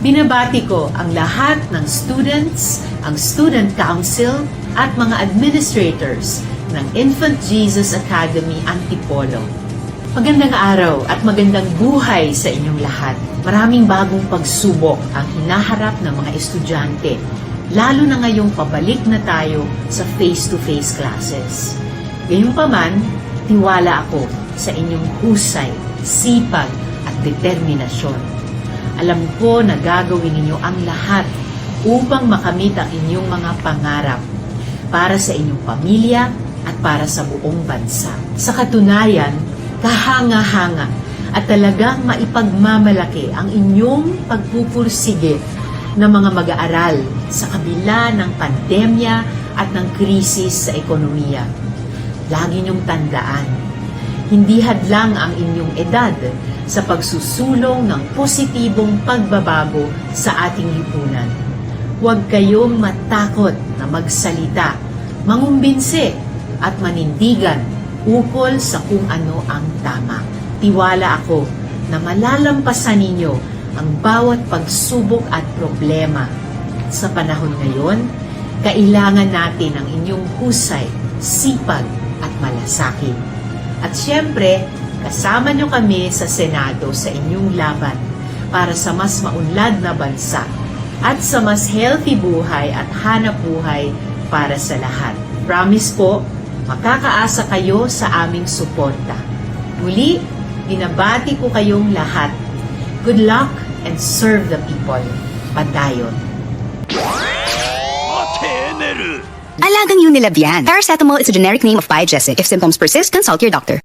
Binabati ko ang lahat ng students, ang student council, at mga administrators ng Infant Jesus Academy Antipolo. Magandang araw at magandang buhay sa inyong lahat. Maraming bagong pagsubok ang hinaharap ng mga estudyante, lalo na ngayong pabalik na tayo sa face-to-face classes. Gayunpaman, tiwala ako sa inyong husay, sipag at determinasyon. Alam ko na gagawin ninyo ang lahat upang makamit ang inyong mga pangarap para sa inyong pamilya at para sa buong bansa. Sa katunayan, kahanga-hanga at talagang maipagmamalaki ang inyong pagpupursige ng mga mag-aaral sa kabila ng pandemya at ng krisis sa ekonomiya. Lagi niyong tandaan, hindi hadlang ang inyong edad sa pagsusulong ng positibong pagbabago sa ating lipunan. Huwag kayong matakot na magsalita, mangumbinse at manindigan ukol sa kung ano ang tama. Tiwala ako na malalampasan ninyo ang bawat pagsubok at problema. Sa panahon ngayon, kailangan natin ang inyong husay, sipag at malasakit. At syempre, kasama nyo kami sa Senado sa inyong laban para sa mas maunlad na bansa at sa mas healthy buhay at hanap buhay para sa lahat. Promise po, makakaasa kayo sa aming suporta. Muli, binabati ko kayong lahat. Good luck and serve the people. Padayon. Alagang Unilav yan. Paracetamol is a generic name of Biogesic. If symptoms persist, consult your doctor.